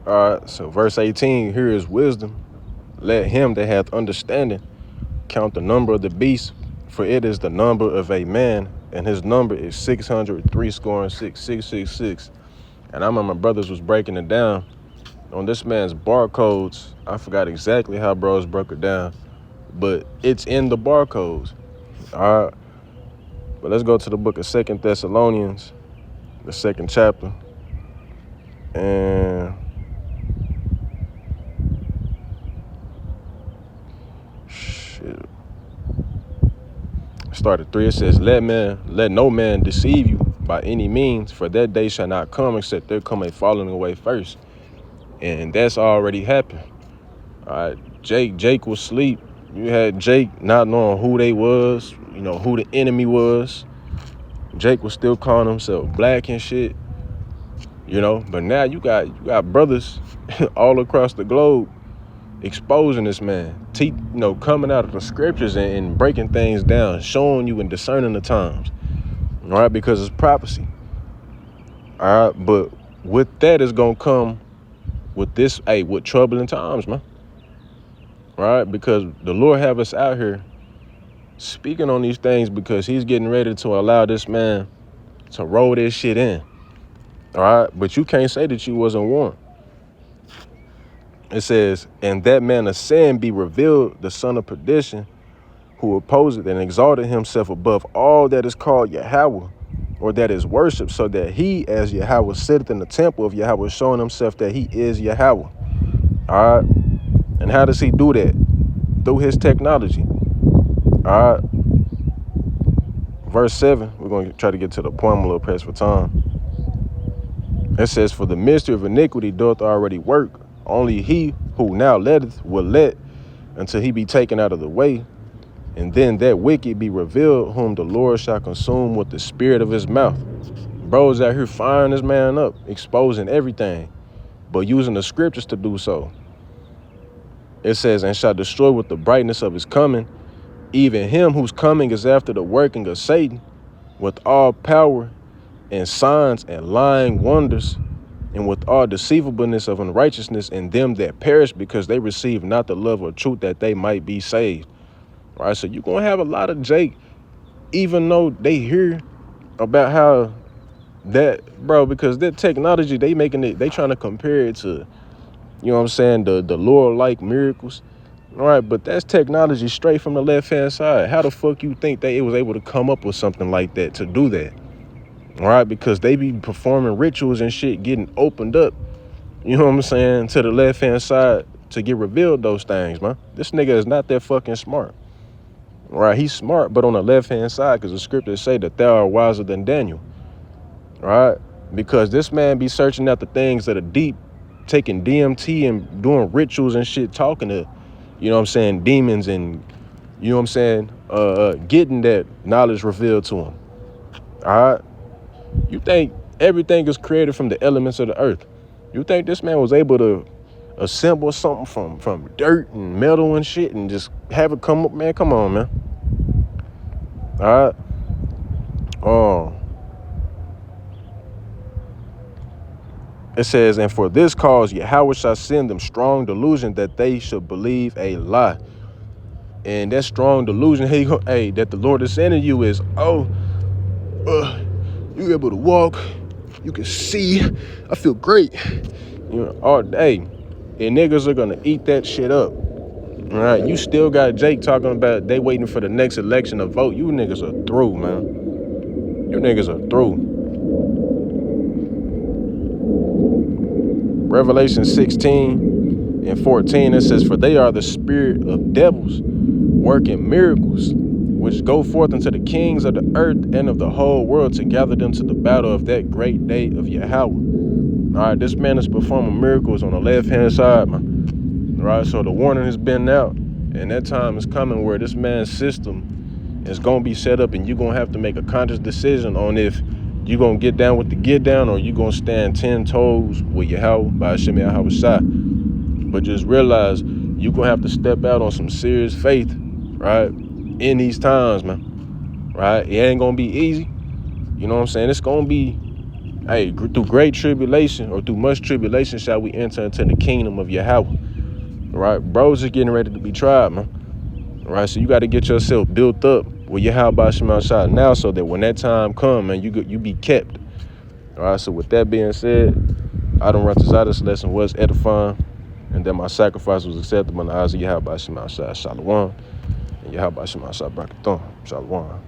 All right, so verse 18, here is wisdom. Let him that hath understanding count the number of the beast, for it is the number of a man, and his number is 603 scoring 666. And I remember my brothers was breaking it down on this man's barcodes. I forgot exactly how bros broke it down, but it's in the barcodes. All right, but let's go to the book of 2 Thessalonians, the 2nd chapter, and shit. Start at 3. It says, let no man deceive you by any means, for that day shall not come except there come a falling away first. And that's already happened. All right, Jake was asleep. You had Jake not knowing who they was, who the enemy was. Jake was still calling himself black and shit, but now you got brothers all across the globe exposing this man, coming out of the scriptures and breaking things down, showing you and discerning the times, all right, because it's prophecy. All right, but with that is gonna come with troubling times, man. All right, because the Lord have us out here speaking on these things because he's getting ready to allow this man to roll this shit in. All right, but you can't say that you wasn't warned. It says, and that man of sin be revealed, the son of perdition, who opposeth and exalted himself above all that is called Yahweh, or that is worshipped, so that he, as Yahweh, sitteth in the temple of Yahweh, showing himself that he is Yahweh. All right, and how does he do that? Through his technology. All right, verse 7, we're going to try to get to the point. I'm a little pressed for time. It says, for the mystery of iniquity doth already work. Only he who now letteth will let until he be taken out of the way. And then that wicked be revealed, whom the Lord shall consume with the spirit of his mouth. Bro's out here firing this man up, exposing everything, but using the scriptures to do so. It says, and shall destroy with the brightness of his coming, even him whose coming is after the working of Satan, with all power and signs and lying wonders, and with all deceivableness of unrighteousness in them that perish, because they receive not the love of truth, that they might be saved. All right, so you're going to have a lot of Jake, even though they hear about how that, bro, because that technology, they trying to compare it to, the Lord-like miracles. All right, but that's technology straight from the left-hand side. How the fuck you think it was able to come up with something like that to do that? All right, because they be performing rituals and shit, getting opened up, to the left-hand side to get revealed those things, man. This nigga is not that fucking smart. All right, he's smart, but on the left-hand side, because the scriptures say that thou art wiser than Daniel. All right, because this man be searching out the things that are deep, taking DMT and doing rituals and shit, talking to, demons and, getting that knowledge revealed to him. All right. You think everything is created from the elements of the earth? You think this man was able to assemble something from dirt and metal and shit and just have it come up, man? Come on, man. All right. It says, and for this cause Yahweh shall send them strong delusion, that they should believe a lie. And that strong delusion, that the Lord is sending you is, you able to walk, you can see, I feel great, all day. And niggas are gonna eat that shit up. All right, you still got Jake talking about they waiting for the next election to vote. You niggas are through, man. You niggas are through. Revelation 16 and 14, it says, for they are the spirit of devils, working miracles, which go forth unto the kings of the earth and of the whole world, to gather them to the battle of that great day of Yahweh. All right, this man is performing miracles on the left-hand side, man. All right, so the warning has been out, and that time is coming where this man's system is going to be set up, and you're going to have to make a conscious decision on if you're going to get down with the get down, or you're going to stand 10 toes with Yahweh by Hashem Yahweh Shai. But just realize you're going to have to step out on some serious faith, right, in these times, man. Right? It ain't going to be easy. You know what I'm saying? It's going to be Hey, through great tribulation or through much tribulation shall we enter into the kingdom of Yahweh. Right? Bros is getting ready to be tried, man. Right? So you got to get yourself built up with Yahweh Shema Shah now so that when that time come, man, you be kept. All right, so with that being said, I don't run to this lesson was edifying, and that my sacrifice was acceptable in the eyes of Yahweh Shema Shah. Shalom. And Yahweh Shema Shah Barakathon. Shalom.